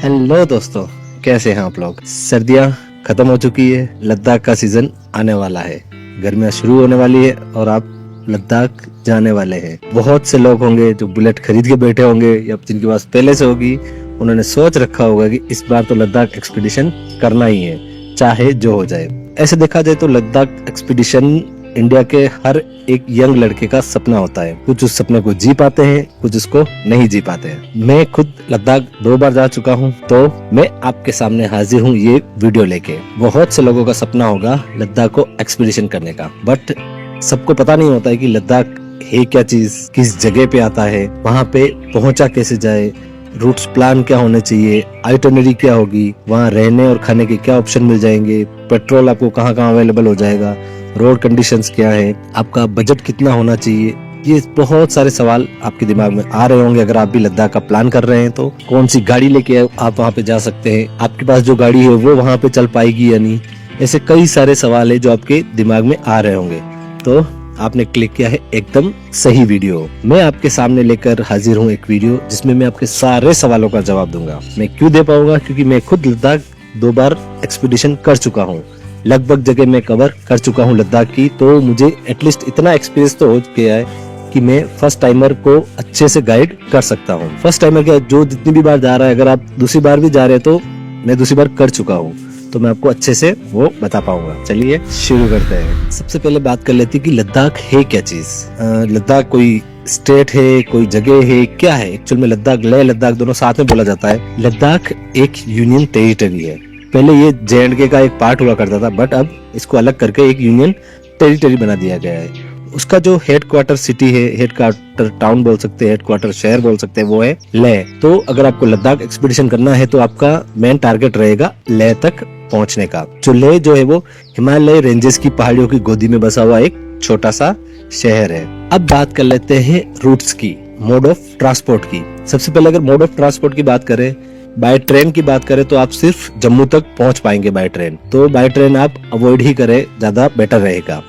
Hello दोस्तों, कैसे हैं आप लोग। सर्दियां खत्म हो चुकी है, लद्दाख का सीजन आने वाला है, गर्मियां शुरू होने वाली है और आप लद्दाख जाने वाले हैं। बहुत से लोग होंगे जो बुलेट खरीद के बैठे होंगे या जिनके पास पहले से होगी, उन्होंने सोच रखा होगा कि इस बार तो लद्दाख एक्सपीडिशन करना ही है, चाहे जो हो जाए। ऐसे देखा जाए तो लद्दाख एक्सपीडिशन इंडिया के हर एक यंग लड़के का सपना होता है। कुछ उस सपने को जी पाते हैं, कुछ उसको नहीं जी पाते हैं। मैं खुद लद्दाख 2 बार जा चुका हूं, तो मैं आपके सामने हाजिर हूं ये वीडियो लेके। बहुत से लोगों का सपना होगा लद्दाख को एक्सपीडिशन करने का, बट सबको पता नहीं होता है कि लद्दाख है क्या चीज, किस जगह पे आता है, वहाँ पे पहुंचा कैसे जाए, रूट्स प्लान क्या होने चाहिए, आइटनरी क्या होगी, वहाँ रहने और खाने के क्या ऑप्शन मिल जाएंगे, पेट्रोल आपको कहाँ कहाँ अवेलेबल हो जाएगा, रोड कंडीशंस क्या है, आपका बजट कितना होना चाहिए। ये बहुत सारे सवाल आपके दिमाग में आ रहे होंगे। अगर आप भी लद्दाख का प्लान कर रहे हैं तो कौन सी गाड़ी लेके आप वहाँ पे जा सकते हैं, आपके पास जो गाड़ी है वो वहाँ पे चल पाएगी या नहीं। ऐसे कई सारे सवाल है जो आपके दिमाग में आ रहे होंगे। तो आपने क्लिक किया है एकदम सही वीडियो। मैं आपके सामने लेकर हाजिर हूँ एक वीडियो जिसमें मैं आपके सारे सवालों का जवाब दूंगा। मैं क्यों दे पाऊंगा, क्योंकि मैं खुद लद्दाख 2 बार एक्सपीडिशन कर चुका हूँ, लगभग जगह मैं कवर कर चुका हूँ लद्दाख की। तो मुझे एटलीस्ट इतना एक्सपीरियंस तो हो गया है कि मैं फर्स्ट टाइमर को अच्छे से गाइड कर सकता हूँ। फर्स्ट टाइमर क्या, जो जितनी भी बार जा रहा है, अगर आप दूसरी बार भी जा रहे हैं तो मैं दूसरी बार कर चुका हूँ, तो मैं आपको अच्छे से वो बता पाऊंगा। चलिए शुरू करते हैं। सबसे पहले बात कर लेते हैं कि लद्दाख है क्या चीज। लद्दाख कोई स्टेट है, कोई जगह है, क्या है एक्चुअल में। लद्दाख, लेह लद्दाख दोनों साथ में बोला जाता है। लद्दाख एक यूनियन टेरिटरी है। पहले ये JNK का एक पार्ट हुआ करता था, बट अब इसको अलग करके एक यूनियन टेरिटरी बना दिया गया है। उसका जो हेडक्वार्टर सिटी है, हेडक्वार्टर टाउन बोल सकते हैं, हेडक्वार्टर शहर बोल सकते हैं, वो है लेह। तो अगर आपको लद्दाख एक्सपीडिशन करना है तो आपका मेन टारगेट रहेगा लेह तक पहुंचने का। जो लेह जो है वो हिमालय रेंजेस की पहाड़ियों की गोदी में बसा हुआ एक छोटा सा शहर है। अब बात कर लेते हैं रूट्स की, मोड ऑफ ट्रांसपोर्ट की। सबसे पहले अगर मोड ऑफ ट्रांसपोर्ट की बात करें, बाय ट्रेन की बात करें तो आप सिर्फ जम्मू तक पहुंच पाएंगे बाय ट्रेन। तो बाय ट्रेन आप अवॉइड ही करें, ज्यादा बेटर रहेगा।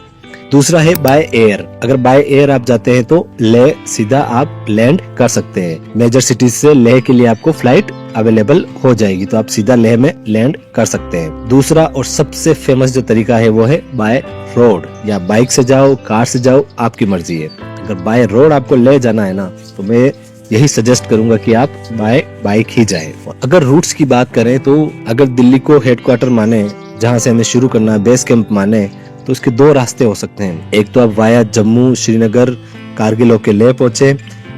दूसरा है बाय एयर। अगर बाय एयर आप जाते हैं तो लेह सीधा आप लैंड कर सकते हैं। मेजर सिटीज से लेह के लिए आपको फ्लाइट अवेलेबल हो जाएगी, तो आप सीधा लेह में लैंड कर सकते हैं। दूसरा और सबसे फेमस जो तरीका है वो है बाय रोड, या बाइक से जाओ, कार से जाओ, आपकी मर्जी है। अगर बाय रोड आपको ले जाना है ना, तो मैं यही सजेस्ट करूंगा कि आप बाय बाइक ही जाएं। अगर रूट्स की बात करें तो अगर दिल्ली को हेडक्वार्टर माने, जहां से हमें शुरू करना है, बेस कैंप माने, तो उसके 2 रास्ते हो सकते हैं। एक तो आप वाया जम्मू, श्रीनगर, कारगिल होके लेह पहुंचे।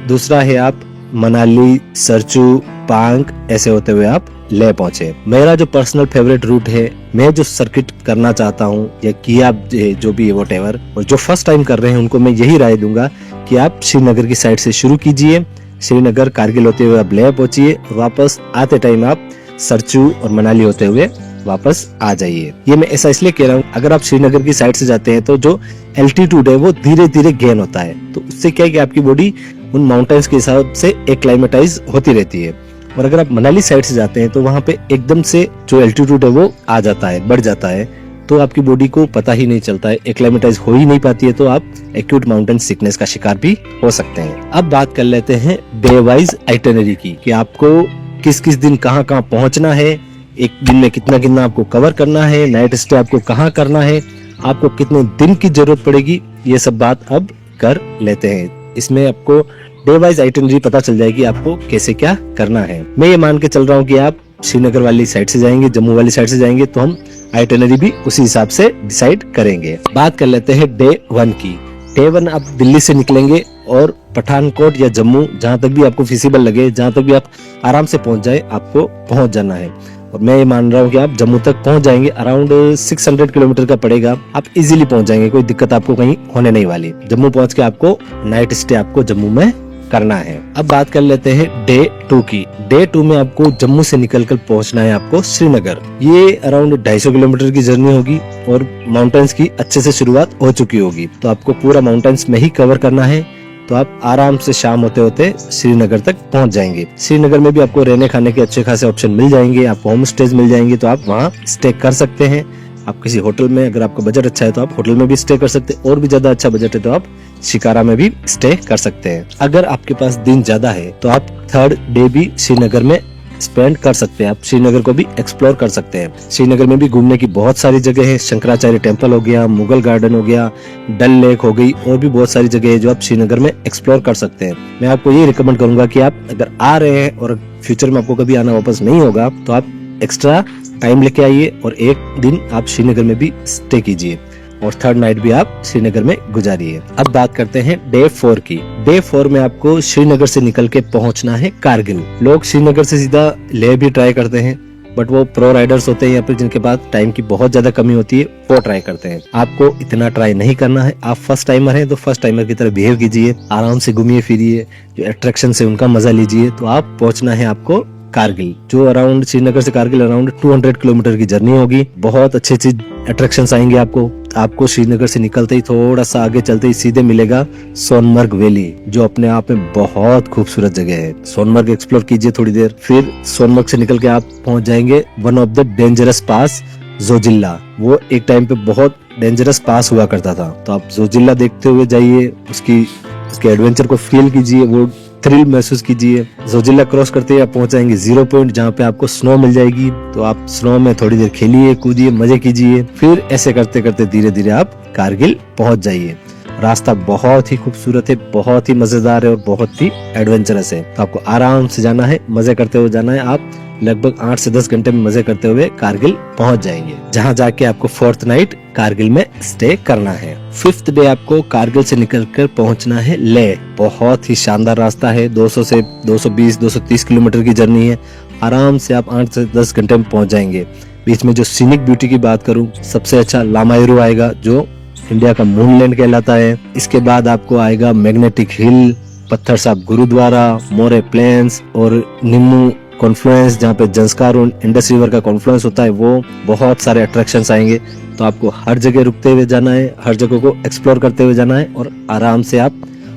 दूसरा है आप मनाली, सरचू, पांग ऐसे होते हुए आप लेह पहुंचे। मेरा जो पर्सनल फेवरेट रूट है, मैं जो सर्किट करना चाहता हूँ या किया जो भी है व्हाटएवर, और जो फर्स्ट टाइम कर रहे हैं उनको मैं यही राय दूंगा कि आप श्रीनगर की साइड से शुरू कीजिए। श्रीनगर, कारगिल होते हुए आप लेह पहुंचिए, वापस आते टाइम आप सरचू और मनाली होते हुए वापस आ जाइए। ये मैं ऐसा इसलिए कह रहा हूँ, अगर आप श्रीनगर की साइड से जाते हैं तो जो एल्टीट्यूड है वो धीरे धीरे गेन होता है, तो उससे क्या है कि आपकी बॉडी उन माउंटेन्स के हिसाब से एक्लाइमेटाइज होती रहती है। और अगर आप मनाली साइड से जाते हैं तो वहाँ पे एकदम से जो एल्टीट्यूड है वो आ जाता है, बढ़ जाता है, तो आपकी बॉडी को पता ही नहीं चलता है, एक्लाइमेटाइज हो ही नहीं पाती है, तो आप एक्यूट माउंटेन सिकनेस का शिकार भी हो सकते हैं। अब बात कर लेते हैं डे वाइज आइटनरी की, कि आपको किस किस दिन कहाँ कहाँ पहुंचना है, एक दिन में कितना कितना आपको कवर करना है, नाइट स्टे आपको कहाँ करना है, आपको कितने दिन की जरूरत पड़ेगी, ये सब बात अब कर लेते हैं। इसमें आपको डे वाइज आइटनरी पता चल जाएगी आपको कैसे क्या करना है। मैं ये मान के चल रहा हूँ कि आप श्रीनगर वाली साइड से जाएंगे, जम्मू वाली साइड से जाएंगे, तो हम आइटनरी भी उसी हिसाब से डिसाइड करेंगे। बात कर लेते हैं डे 1 की। डे 1 आप दिल्ली से निकलेंगे और पठानकोट या जम्मू, जहाँ तक भी आपको फिजिबल लगे, जहाँ तक भी आप आराम से पहुंच जाए, आपको पहुंच जाना है। और मैं ये मान रहा हूँ कि आप जम्मू तक पहुंच जाएंगे। अराउंड 600 किलोमीटर का पड़ेगा, आप इजीली पहुंच जाएंगे, कोई दिक्कत आपको कहीं होने नहीं वाली। जम्मू पहुंच के आपको नाइट स्टे आपको जम्मू में करना है। अब बात कर लेते हैं डे 2 की। डे 2 में आपको जम्मू से निकलकर पहुंचना है आपको श्रीनगर। ये अराउंड 250 किलोमीटर की जर्नी होगी और माउंटेन्स की अच्छे से शुरुआत हो चुकी होगी, तो आपको पूरा माउंटेन्स में ही कवर करना है। तो आप आराम से शाम होते होते श्रीनगर तक पहुंच जाएंगे। श्रीनगर में भी आपको रहने खाने के अच्छे खासे ऑप्शन मिल जाएंगे, आपको होम स्टेज मिल जाएंगे, तो आप वहाँ स्टे कर सकते हैं। आप किसी होटल में, अगर आपका बजट अच्छा है तो आप होटल में भी स्टे कर सकते हैं, और भी ज्यादा अच्छा बजट है तो आप शिकारा में भी स्टे कर सकते हैं। अगर आपके पास दिन ज्यादा है तो आप 3rd डे भी श्रीनगर में स्पेंड कर सकते हैं, आप श्रीनगर को भी एक्सप्लोर कर सकते हैं। श्रीनगर में भी घूमने की बहुत सारी जगह है, शंकराचार्य टेम्पल हो गया, मुगल गार्डन हो गया, डल लेक हो गई, और भी बहुत सारी जगह है जो आप श्रीनगर में एक्सप्लोर कर सकते हैं। मैं आपको ये रिकमेंड करूंगा कि आप अगर आ रहे हैं और फ्यूचर में आपको कभी आना वापस नहीं होगा तो आप एक्स्ट्रा टाइम लेके आइए और एक दिन आप श्रीनगर में भी स्टे कीजिए और थर्ड नाइट भी आप श्रीनगर में गुजारिए। अब बात करते हैं डे 4 की। डे 4 में आपको श्रीनगर से निकल के पहुंचना है कारगिल। लोग श्रीनगर से सीधा लेह भी ट्राई करते हैं, बट वो प्रो राइडर्स होते हैं या फिर जिनके पास टाइम की बहुत ज्यादा कमी होती है वो ट्राई करते हैं। आपको इतना ट्राई नहीं करना है। आप फर्स्ट टाइमर हैं तो फर्स्ट टाइमर की तरह बिहेव कीजिए, आराम से घूमिए फिरिए, जो अट्रैक्शन से उनका मजा लीजिए। तो आप पहुंचना है आपको कारगिल, जो अराउंड श्रीनगर से कारगिल अराउंड 200 किलोमीटर की जर्नी होगी। बहुत अच्छे अच्छे अट्रैक्शंस आएंगे आपको श्रीनगर से निकलते ही थोड़ा सा आगे चलते ही सीधे मिलेगा सोनमर्ग वैली, जो अपने आप में बहुत खूबसूरत जगह है। सोनमर्ग एक्सप्लोर कीजिए थोड़ी देर, फिर सोनमर्ग से निकल के आप पहुंच जाएंगे वन ऑफ द डेंजरस पास जोजिल्ला। वो एक टाइम पे बहुत डेंजरस पास हुआ करता था, तो आप जोजिल्ला देखते हुए जाइए, उसके एडवेंचर को फील कीजिए, वो थ्रिल महसूस कीजिए। जोजिल्ला क्रॉस करते ही आप पहुंच जाएंगे 0 पॉइंट, जहाँ पे आपको स्नो मिल जाएगी। तो आप स्नो में थोड़ी देर खेलिए, कूदिए, मजे कीजिए। फिर ऐसे करते करते धीरे धीरे आप कारगिल पहुंच जाइए। रास्ता बहुत ही खूबसूरत है, बहुत ही मजेदार है और बहुत ही एडवेंचरस है। तो आपको आराम से जाना है, मजे करते हुए जाना है। आप लगभग 8 से 10 घंटे में मजे करते हुए कारगिल पहुंच जाएंगे, जहां जाके आपको 4th नाइट कारगिल में स्टे करना है। 5th डे आपको कारगिल से निकलकर पहुंचना है लेह। बहुत ही शानदार रास्ता है, 200 से 220-230 किलोमीटर की जर्नी है। आराम से आप 8 से 10 घंटे में पहुंच जाएंगे। बीच में जो सीनिक ब्यूटी की बात करूं, सबसे अच्छा लामायरू आएगा, जो इंडिया का मूनलैंड कहलाता है। इसके बाद आपको आएगा मैग्नेटिक हिल, पत्थर साहब गुरुद्वारा, मोरे प्लेन्स और निम्मू कॉन्फ्लुएंस, जहाँ पे जंस्कार और इंडस रिवर का कॉन्फ्लुएंस होता है। वो बहुत सारे अट्रैक्शंस आएंगे, तो आपको हर जगह रुकते हुए जाना है, हर जगह को एक्सप्लोर करते हुए जाना है और आराम से आप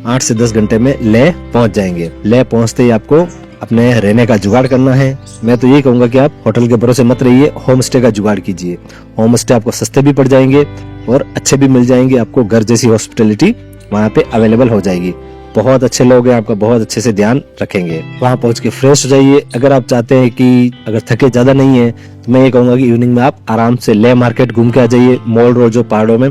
8 से 10 घंटे में लेह पहुंच जाएंगे। लेह पहुंचते ही आपको अपने रहने का जुगाड़ करना है। मैं तो यही कहूंगा कि आप होटल के भरोसे मत रहिए, होम स्टे का जुगाड़ कीजिए। होम स्टे आपको सस्ते भी पड़ जाएंगे और अच्छे भी मिल जाएंगे। आपको घर जैसी हॉस्पिटलिटी वहाँ पे अवेलेबल हो जाएगी। बहुत अच्छे लोग हैं, आपका बहुत अच्छे से ध्यान रखेंगे। वहाँ पहुँच के फ्रेश हो जाइए। अगर आप चाहते हैं कि अगर थके ज्यादा नहीं है तो मैं ये कहूंगा कि इवनिंग में आप आराम से लेह मार्केट घूम के आ जाइए। मॉल रोड, जो पहाड़ों में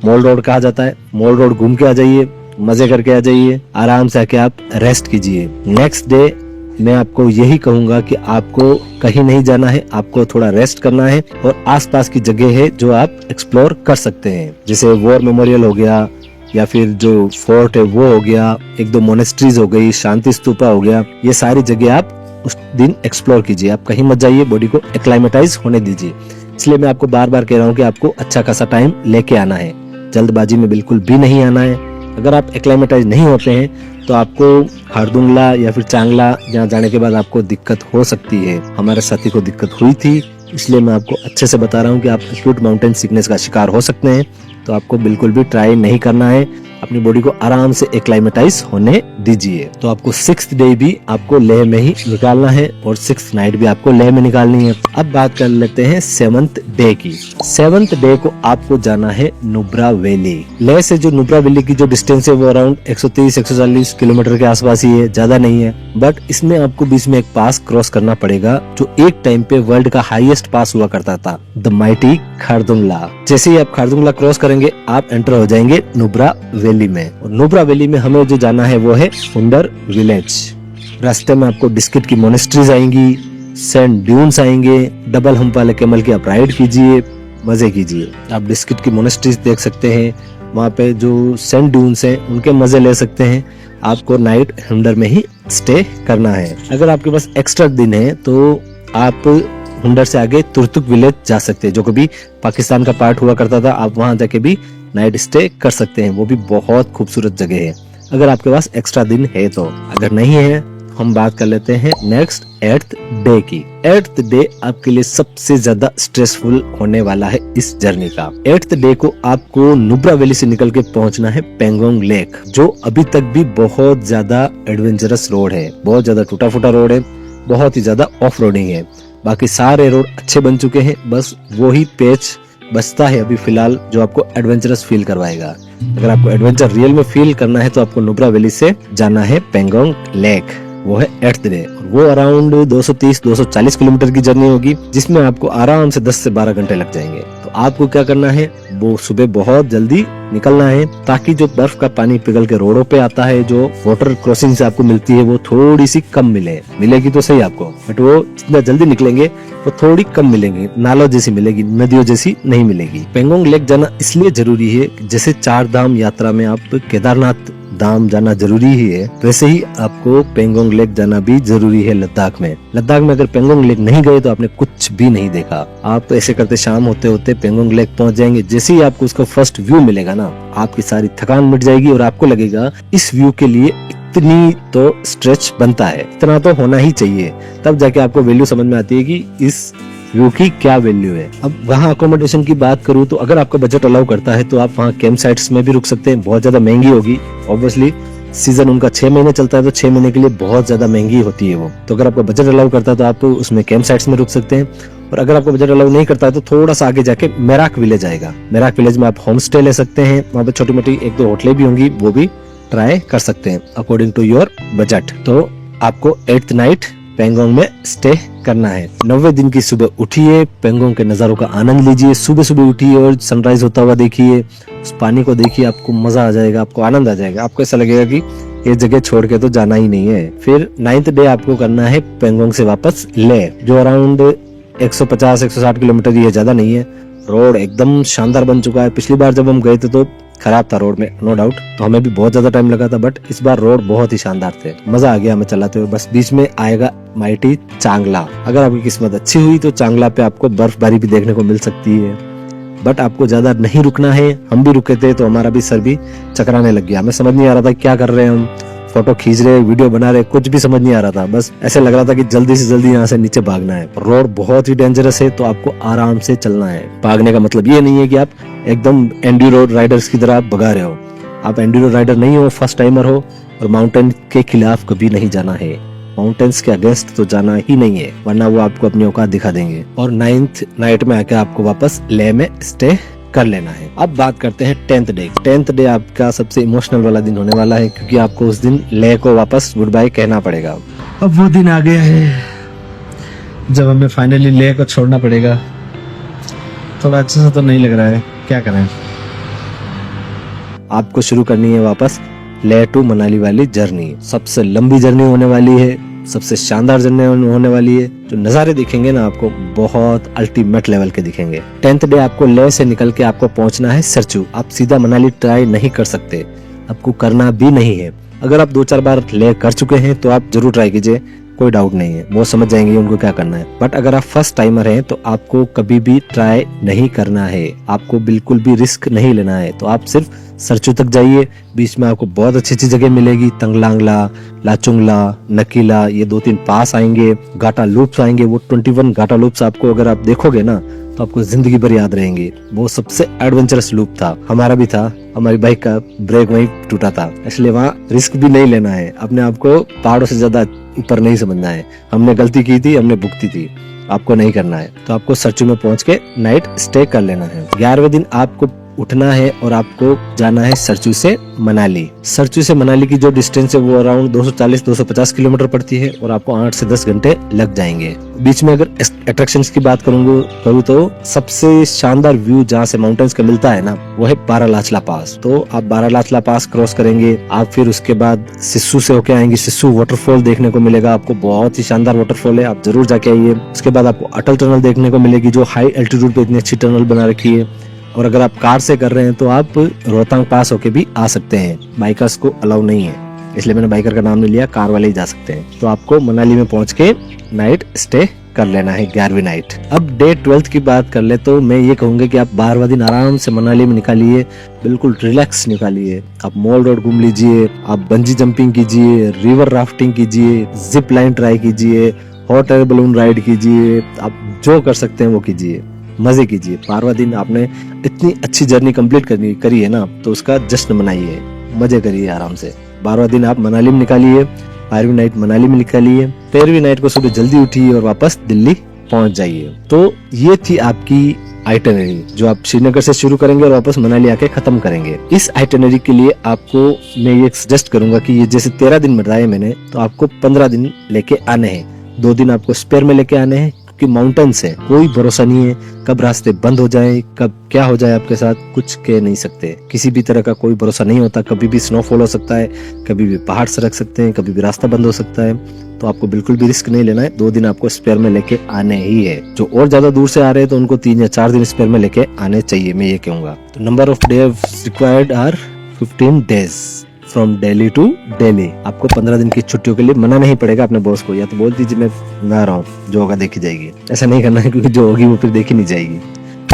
मॉल रोड कहा जाता है, मॉल रोड घूम के आ जाइए, मजे करके आ जाइए। आराम से आके आप रेस्ट कीजिए। नेक्स्ट डे मैं आपको यही कहूंगा कि आपको कहीं नहीं जाना है, आपको थोड़ा रेस्ट करना है और आसपास की जगह है जो आप एक्सप्लोर कर सकते हैं, जैसे वॉर मेमोरियल हो गया या फिर जो फोर्ट है वो हो गया, 1-2 मोनेस्ट्रीज हो गई, शांति स्तूपा हो गया। ये सारी जगह आप उस दिन एक्सप्लोर कीजिए। आप कहीं मत जाइए, बॉडी को एक्लाइमेटाइज होने दीजिए। इसलिए मैं आपको बार बार कह रहा हूँ कि आपको अच्छा खासा टाइम लेके आना है, जल्दबाजी में बिल्कुल भी नहीं आना है। अगर आप एक्लाइमेटाइज नहीं होते हैं तो आपको हारदुंगला या फिर चांगला जहाँ जाने के बाद आपको दिक्कत हो सकती है। हमारे साथी को दिक्कत हुई थी, इसलिए मैं आपको अच्छे से बता रहा हूँ कि आप एक्यूट माउंटेन सिकनेस का शिकार हो सकते हैं। तो आपको बिल्कुल भी ट्राई नहीं करना है, अपनी बॉडी को आराम से एक्लाइमेटाइज होने दीजिए। तो आपको 6th डे भी आपको लेह में ही निकालना है और 6th नाइट भी आपको लेह में निकालनी है। अब बात कर लेते हैं 7th डे की। 7th डे को आपको जाना है नुब्रा वैली। लेह से जो नुब्रा वैली की जो डिस्टेंस है वो अराउंड 130-140 किलोमीटर के आसपास ही है, ज्यादा नहीं है। बट इसमें आपको बीच में एक पास क्रॉस करना पड़ेगा, जो एक टाइम पे वर्ल्ड का हाईएस्ट पास हुआ करता था, द माइटी खारदुंगला। जैसे ही आप खारदुंगला क्रॉस करेंगे आप एंटर हो जाएंगे नुब्रा वैली में। और नुब्रा वैली में हमें जो जाना है वो है हुंडर विलेज। रास्ते में आपको बिस्किट की मोनेस्ट्रीज आएंगी, सैंड ड्यून्स आएंगे, डबल हम्प वाले कैमल की आप राइड कीजिए, मजे कीजिए। आप बिस्किट की मोनेस्ट्रीज देख सकते हैं, वहाँ पे जो सैंड ड्यून्स हैं उनके मजे ले सकते हैं। आपको नाइट हुंडर में ही स्टे करना है। अगर आपके पास एक्स्ट्रा दिन है तो आप हुंडर से आगे तुर्तुक विलेज जा सकते हैं, जो कभी पाकिस्तान का पार्ट हुआ करता था। आप वहां जाके भी नाइट स्टे कर सकते हैं, वो भी बहुत खूबसूरत जगह है अगर आपके पास एक्स्ट्रा दिन है तो। अगर नहीं है हम बात कर लेते हैं नेक्स्ट 8th डे की। 8th डे आपके लिए सबसे ज्यादा स्ट्रेसफुल होने वाला है इस जर्नी का। 8th डे को आपको नुब्रा वैली से निकल के पहुंचना है पेंगोंग लेक, जो अभी तक भी बहुत ज्यादा एडवेंचरस रोड है, बहुत ज्यादा टूटा फूटा रोड है, बहुत ही ज्यादा ऑफ रोडिंग है। बाकी सारे रोड अच्छे बन चुके हैं, बस वो ही पेच बचता है अभी फिलहाल जो आपको एडवेंचरस फील करवाएगा। अगर आपको एडवेंचर रियल में फील करना है तो आपको नुब्रा वैली से जाना है पेंगोंग लेक। वो है 8th डे। वो अराउंड 230-240 किलोमीटर की जर्नी होगी, जिसमें आपको आराम से 10 से 12 घंटे लग जाएंगे। तो आपको क्या करना है, वो सुबह बहुत जल्दी निकलना है, ताकि जो बर्फ का पानी पिघल के रोडों पे आता है, जो वाटर क्रॉसिंग से आपको मिलती है, वो थोड़ी सी कम मिलेगी तो सही आपको, बट वो जितना जल्दी निकलेंगे वो थोड़ी कम मिलेंगी, नालों जैसी मिलेगी, नदियों जैसी नहीं मिलेगी। पेंगोंग लेक जाना इसलिए जरूरी है, जैसे 4 धाम यात्रा में आप केदारनाथ धाम जाना जरूरी ही है, वैसे ही आपको पेंगोंग लेक जाना भी जरूरी है लद्दाख में। लद्दाख में अगर पेंगोंग लेक नहीं गए तो आपने कुछ भी नहीं देखा। आप ऐसे करते शाम होते होते पेंगोंग लेक पहुंच जाएंगे। जैसे ही आपको उसका फर्स्ट व्यू मिलेगा ना, आपकी सारी थकान मिट जाएगी और आपको लगेगा इस व्यू के लिए इतनी तो स्ट्रेच बनता है, इतना तो होना ही चाहिए। तब जाके आपको वैल्यू समझ में आती है कि इस व्यू की क्या वैल्यू है। अब वहाँ अकोमोडेशन की बात करूँ तो अगर आपका बजट अलाउ करता है तो आप वहाँ कैंप साइट्स में भी रुक सकते हैं। बहुत ज्यादा महंगी होगी, ऑब्वियसली सीजन उनका 6 महीने चलता है, तो 6 महीने के लिए बहुत ज्यादा महंगी होती है वो। तो अगर आपका बजट अलाउ करता है तो आप उसमें कैंप साइट्स में रुक सकते हैं। और अगर आपको बजट अलाउ नहीं करता है तो थोड़ा सा आगे जाके मेराक विलेज आएगा। मेराक विलेज में आप होम स्टे ले सकते हैं, वहाँ पे छोटी मोटी 1-2 होटलें भी होंगी, वो भी ट्राई कर सकते हैं अकॉर्डिंग टू योर बजट। तो आपको 8th नाइट पेंगोंग में स्टे करना है। 90 दिन की सुबह उठिए, पेंगोंग के नजारों का आनंद लीजिए। सुबह सुबह उठिए और सनराइज होता हुआ देखिए, उस पानी को देखिए, आपको मजा आ जाएगा, आपको आनंद आ जाएगा। आपको ऐसा लगेगा कि ये जगह छोड़ के तो जाना ही नहीं है। फिर 9th डे आपको करना है पेंगोंग से वापस ले, जो अराउंड 150-160 किलोमीटर ही है, ज्यादा नहीं है। रोड एकदम शानदार बन चुका है। पिछली बार जब हम गए थे तो खराब था रोड में, नो डाउट, तो हमें भी बहुत ज्यादा टाइम लगा था, बट इस बार रोड बहुत ही शानदार थे, मजा आ गया हमें चलाते हुए। बस बीच में आएगा माइटी चांगला। अगर आपकी किस्मत अच्छी हुई तो चांगला पे आपको बर्फबारी भी देखने को मिल सकती है, बट आपको ज्यादा नहीं रुकना है। हम भी रुके थे तो हमारा भी सर भी चकराने लग गया, हमें समझ नहीं आ रहा था क्या कर रहे हैं हम, फोटो खींच रहे, वीडियो बना रहे, कुछ भी समझ नहीं आ रहा था। बस ऐसे लग रहा था कि जल्दी से जल्दी यहाँ से नीचे भागना है। रोड बहुत ही डेंजरस है, तो आपको आराम से चलना है। भागने का मतलब ये नहीं है कि आप एकदम एंड्यूरो राइडर्स की तरह भगा रहे हो। आप एंड्यूरो राइडर नहीं हो, फर्स्ट टाइमर हो, और माउंटेन के खिलाफ कभी नहीं जाना है। माउंटेन्स के अगेंस्ट तो जाना ही नहीं है, वरना वो आपको अपनी औकात दिखा देंगे। और 9th नाइट में आके आपको वापस लेह में स्टे कर लेना है। अब बात करते हैं 10th डे। 10th डे आपका सबसे इमोशनल वाला दिन होने वाला है, क्योंकि आपको उस दिन लेह को वापस गुड बाय कहना पड़ेगा। अब वो दिन आ गया है जब हमें फाइनली लेह को छोड़ना पड़ेगा। थोड़ा अच्छा सा तो नहीं लग रहा है, क्या करें। आपको शुरू करनी है वापस लेह टू मनाली वाली जर्नी। सबसे लंबी जर्नी होने वाली है, सबसे शानदार जर्नी होने वाली है। जो नज़ारे दिखेंगे ना आपको, बहुत अल्टीमेट लेवल के दिखेंगे। 10th डे आपको लेह से निकल के आपको पहुंचना है सरचू। आप सीधा मनाली ट्राई नहीं कर सकते, आपको करना भी नहीं है। अगर आप 2-4 बार लेह कर चुके हैं तो आप जरूर ट्राई कीजिए, कोई डाउट नहीं है, वो समझ जाएंगे उनको क्या करना है। बट अगर आप फर्स्ट टाइमर हैं तो आपको कभी भी ट्राई नहीं करना है, आपको बिल्कुल भी रिस्क नहीं लेना है। तो आप सिर्फ सरचू तक जाइए, बीच में आपको बहुत अच्छी अच्छी जगह मिलेगी। तंगलांगला, लाचुंगला, नकीला, ये 2-3 पास आएंगे, गाटा लूप्स आएंगे। वो 21 गाटा लूप्स आपको अगर आप देखोगे ना तो आपको जिंदगी भर याद रहेंगे। वो सबसे एडवेंचरस लूप था, हमारा भी था, हमारी बाइक का ब्रेक वहीं टूटा था, इसलिए वहाँ रिस्क भी नहीं लेना है। अपने आप को पहाड़ों से ज्यादा ऊपर नहीं समझना है। हमने गलती की थी, हमने भुगती थी, आपको नहीं करना है। तो आपको सरचू में पहुंच के नाइट स्टे कर लेना है। 11वें दिन आपको उठना है और आपको जाना है सरचू से मनाली। सरचू से मनाली की जो डिस्टेंस है वो अराउंड 240-250 किलोमीटर पड़ती है और आपको 8 से 10 घंटे लग जाएंगे। बीच में अगर अट्रैक्शंस की बात करूँ तो सबसे शानदार व्यू जहाँ से माउंटेन्स का मिलता है ना, वो है बारालाचला पास। तो आप बारालाचला पास क्रॉस करेंगे, आप फिर उसके बाद सिस्सू से होके आएंगे। सिस्सू वाटरफॉल देखने को मिलेगा आपको, बहुत ही शानदार वाटरफॉल है, आप जरूर जाके आइए। उसके बाद आपको अटल टनल देखने को मिलेगी, जो हाई एल्टीट्यूड पे इतनी अच्छी टनल बना रखी है। और अगर आप कार से कर रहे हैं तो आप रोहतांग पास होके भी आ सकते हैं, बाइकर्स को अलाउ नहीं है, इसलिए मैंने बाइकर का नाम नहीं लिया, कार वाले ही जा सकते हैं। तो आपको मनाली में पहुंच के नाइट स्टे कर लेना है, 11वीं नाइट। अब डे 12 की बात कर ले तो मैं ये कहूंगा कि आप 12वां दिन आराम से मनाली में निकालिए, बिल्कुल रिलैक्स निकालिए। आप मॉल रोड घूम लीजिए, आप बंजी जंपिंग कीजिए, रिवर राफ्टिंग कीजिए, जिप लाइन ट्राई कीजिए, हॉट एयर बलून राइड कीजिए, आप जो कर सकते हैं वो कीजिए, मजे कीजिए। 12वां दिन आपने इतनी अच्छी जर्नी कंप्लीट करी है ना, तो उसका जश्न मनाइए, मजे करिए आराम से। 12वां दिन आप मनाली में निकालिए, 12वीं नाइट मनाली में निकालिए, 13वीं नाइट को सुबह जल्दी उठिए और वापस दिल्ली पहुंच जाइए। तो ये थी आपकी आइटनरी जो आप श्रीनगर से शुरू करेंगे और वापस मनाली आके खत्म करेंगे। इस आइटनरी के लिए आपको मैं ये सजेस्ट करूंगा कि ये जैसे 13 दिन बताए मैंने, तो आपको 15 दिन लेके आने हैं। 2 दिन आपको स्पेयर में लेके आने हैं, कि माउंटेन्स है, कोई भरोसा नहीं है कब रास्ते बंद हो जाए, कब क्या हो जाए आपके साथ, कुछ कह नहीं सकते। किसी भी तरह का कोई भरोसा नहीं होता, कभी भी स्नोफॉल हो सकता है, कभी भी पहाड़ सरक सकते हैं, कभी भी रास्ता बंद हो सकता है। तो आपको बिल्कुल भी रिस्क नहीं लेना है। 2 दिन आपको स्पेयर में लेके आने ही है। जो और ज्यादा दूर से आ रहे हैं तो उनको 3 या 4 दिन स्पेयर में लेके आने चाहिए, मैं ये कहूंगा। तो number of days required are 15 days from Delhi to Delhi. आपको 15 दिन की छुट्टियों के लिए मना नहीं पड़ेगा अपने बॉस को, या तो बोल दीजिए मैं ना रहा हूँ, जो होगा देखी जाएगी। ऐसा नहीं करना है, क्योंकि जो होगी वो फिर देखी नहीं जाएगी।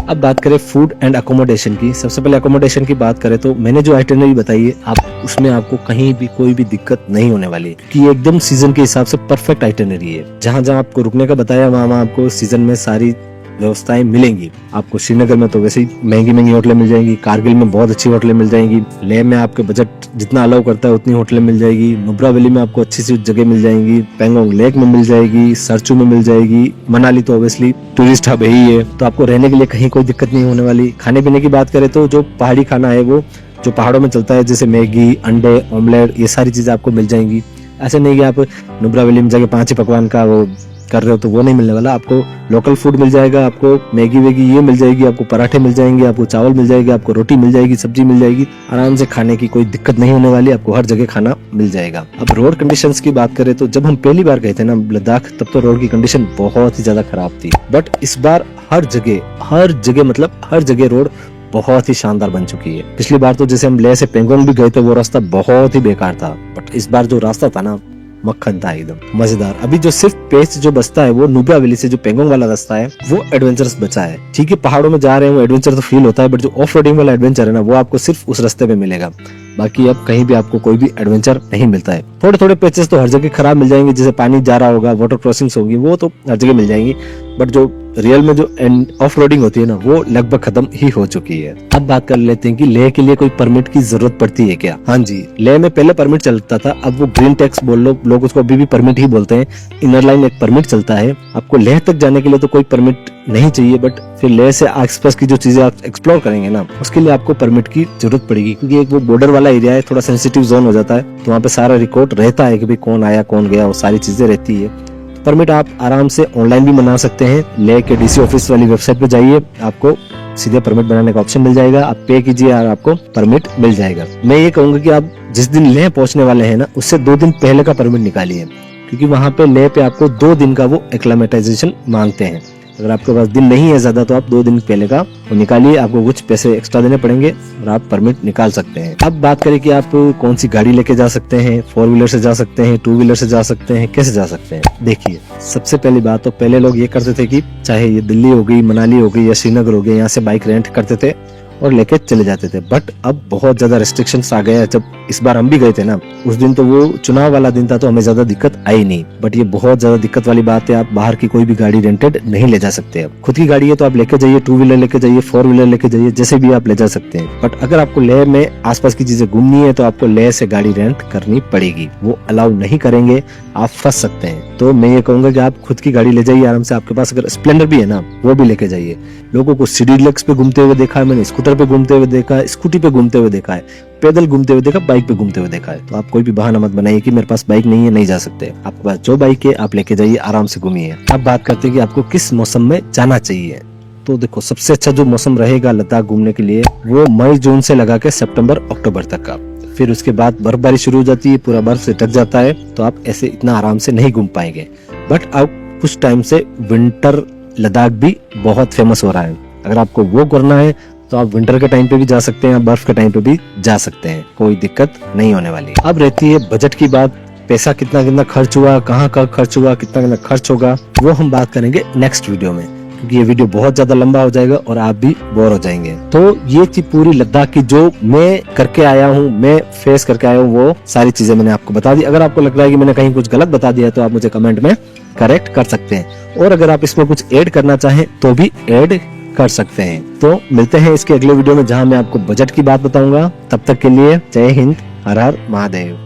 अब बात करें फूड एंड अकोमोडेशन की। सबसे पहले अकोमोडेशन की बात करें तो मैंने जो आइटनरी बताई है, आप उसमें आपको कहीं भी कोई भी दिक्कत नहीं होने वाली, कि ये एकदम सीजन के हिसाब से परफेक्ट आइटनरी है। जहाँ जहाँ आपको रुकने का बताया, वहाँ आपको सीजन में सारी व्यवस्थाएं मिलेंगी। आपको श्रीनगर में तो वैसे ही महंगी महंगी होटलें मिल जाएंगी, कारगिल में बहुत अच्छी होटलें मिल जाएंगी, लेह में आपके बजट जितना अलाउ करता है उतनी होटलें मिल जाएगी, नुब्रा वैली में आपको अच्छी सी जगह मिल जाएंगी, पेंगोंग लेक में मिल जाएगी, सरचू में मिल जाएगी, मनाली तो ऑब्वियसली टूरिस्ट हब ही है, तो आपको रहने के लिए कहीं कोई दिक्कत नहीं होने वाली। खाने पीने की बात करें तो जो पहाड़ी खाना है, वो जो पहाड़ों में चलता है, जैसे मैगी, अंडे, ऑमलेट, ये सारी चीजें आपको मिल जाएंगी। ऐसे नहीं कि आप नुब्रा वैली में जाके 5 ही पकवान का वो कर रहे हो, तो वो नहीं मिलने वाला। आपको लोकल फूड मिल जाएगा, आपको मैगी वेगी ये मिल जाएगी, आपको पराठे मिल जाएंगे, आपको चावल मिल जाएगी, आपको रोटी मिल जाएगी, सब्जी मिल जाएगी। आराम से खाने की कोई दिक्कत नहीं होने वाली, आपको हर जगह खाना मिल जाएगा। अब रोड कंडीशंस की बात करें तो जब हम पहली बार गए थे ना लद्दाख, तब तो रोड की कंडीशन बहुत ही ज्यादा खराब थी, बट इस बार हर जगह मतलब हर जगह रोड बहुत ही शानदार बन चुकी है। पिछली बार तो जैसे हम लेह से पेंगोंग भी गए थे, वो रास्ता बहुत ही बेकार था, बट इस बार जो रास्ता था ना, मक्खन था, एकदम मजेदार। अभी जो सिर्फ पेच जो बचता है, वो नुब्रा वैली से जो पेंगोंग वाला रास्ता है, वो एडवेंचरस बचा है। ठीक है, पहाड़ों में जा रहे हैं, वो एडवेंचर तो फील होता है, बट जो ऑफ रोडिंग वाला एडवेंचर है ना, वो आपको सिर्फ उस रास्ते में मिलेगा। बाकी अब कहीं भी आपको कोई भी एडवेंचर नहीं मिलता है। थोड़े थोड़े पेचेस तो हर जगह खराब मिल जाएंगे, जैसे पानी जा रहा होगा, वाटर क्रॉसिंग्स होगी, वो तो हर जगह मिल जाएंगी, बट जो रियल में जो ऑफ रोडिंग होती है ना, वो लगभग खत्म ही हो चुकी है। अब बात कर लेते हैं कि लेह के लिए कोई परमिट की जरूरत पड़ती है क्या? हाँ जी, लेह में पहले परमिट चलता था, अब वो ग्रीन टैक्स बोल लो, लोग उसको अभी भी परमिट ही बोलते हैं। इनर लाइन एक परमिट चलता है। आपको लेह तक जाने के लिए तो कोई परमिट नहीं चाहिए, बट फिर लेह से आसपास की जो चीजें आप एक्सप्लोर करेंगे ना, उसके लिए आपको परमिट की जरूरत पड़ेगी, क्योंकि एक वो बॉर्डर वाला एरिया है, थोड़ा सेंसिटिव जोन हो जाता है, तो वहाँ पे सारा रिकॉर्ड रहता है कि भाई कौन आया कौन गया, वो सारी चीजें रहती है। परमिट आप आराम से ऑनलाइन भी बना सकते हैं। लेह के डीसी ऑफिस वाली वेबसाइट पे जाइए, आपको सीधे परमिट बनाने का ऑप्शन मिल जाएगा, आप पे कीजिए और आपको परमिट मिल जाएगा। मैं ये कहूंगा कि आप जिस दिन लेह पहुंचने वाले हैं ना, उससे 2 दिन पहले का परमिट निकालिए, क्योंकि वहाँ पे लेह पे आपको 2 दिन का वो एक्लेमेटाइजेशन मांगते हैं। अगर आपके पास दिन नहीं है ज्यादा, तो आप 2 दिन पहले का वो निकालिए, आपको कुछ पैसे एक्स्ट्रा देने पड़ेंगे और आप परमिट निकाल सकते हैं। अब बात करें कि आप कौन सी गाड़ी लेके जा सकते हैं, 4 व्हीलर से जा सकते हैं, 2 व्हीलर से जा सकते हैं, कैसे जा सकते हैं। देखिए, सबसे पहली बात तो पहले लोग ये करते थे कि चाहे ये दिल्ली हो गई, मनाली हो गई या श्रीनगर हो गया, यहाँ से बाइक रेंट करते थे और लेके चले जाते थे। बट अब बहुत ज्यादा रेस्ट्रिक्शंस आ गए हैं। जब इस बार हम भी गए थे ना, उस दिन तो वो चुनाव वाला दिन था, तो हमें ज्यादा दिक्कत आई नहीं, बट ये बहुत ज्यादा दिक्कत वाली बात है। आप बाहर की कोई भी गाड़ी रेंटेड नहीं ले जा सकते। अब खुद की गाड़ी है तो आप लेके जाइए, 2 व्हीलर लेके जाइए, 4 व्हीलर लेके जाइए, जैसे भी आप ले जा सकते हैं। बट अगर आपको लेह में आसपास की चीजें घूमनी है, तो आपको लेह से गाड़ी रेंट करनी पड़ेगी, वो अलाउ नहीं करेंगे, आप फंस सकते हैं। तो मैं ये कहूंगा कि आप खुद की गाड़ी ले जाइए आराम से। आपके पास अगर स्प्लेंडर भी है ना, वो भी लेके जाइए। लोगों को सीडी डिलक्स पे घूमते हुए देखा है मैंने, स्कूटर पे घूमते हुए देखा है, स्कूटी पे घूमते हुए देखा है, पैदल घूमते हुए देखा, बाइक पे घूमते हुए देखा है। तो आप कोई भी बहाना मत बनाइए कि मेरे पास बाइक नहीं है, नहीं जा सकते। आपके पास जो बाइक है आप लेके जाइए, आराम से घूमिए। अब बात करते हैं कि आपको किस मौसम में जाना चाहिए। तो देखो, सबसे अच्छा जो मौसम रहेगा लद्दाख घूमने के लिए, वो मई जून से लगा के सितंबर अक्टूबर तक का। फिर उसके बाद बर्फबारी शुरू हो जाती है, पूरा बर्फ से ढक जाता है, तो आप ऐसे इतना आराम से नहीं घूम पाएंगे। बट अब कुछ टाइम से विंटर लद्दाख भी बहुत फेमस हो रहा है। अगर आपको वो करना है तो आप विंटर के टाइम पे भी जा सकते हैं, बर्फ के टाइम पे भी जा सकते हैं, कोई दिक्कत नहीं होने वाली। अब रहती है बजट की बात। पैसा कितना कितना खर्च हुआ, कहाँ का खर्च हुआ, कितना कितना खर्च होगा, वो हम बात करेंगे नेक्स्ट वीडियो में, क्योंकि ये वीडियो बहुत ज्यादा लंबा हो जाएगा और आप भी बोर हो जाएंगे। तो ये थी पूरी लद्दाख की जो मैं करके आया हूँ, मैं फेस करके आया हूँ, वो सारी चीजें मैंने आपको बता दी। अगर आपको लग रहा है कि मैंने कहीं कुछ गलत बता दिया, तो आप मुझे कमेंट में करेक्ट कर सकते हैं, और अगर आप इसमें कुछ ऐड करना चाहें तो भी ऐड कर सकते हैं। तो मिलते हैं इसके अगले वीडियो में, जहां मैं आपको बजट की बात बताऊंगा। तब तक के लिए जय हिंद, हर हर महादेव।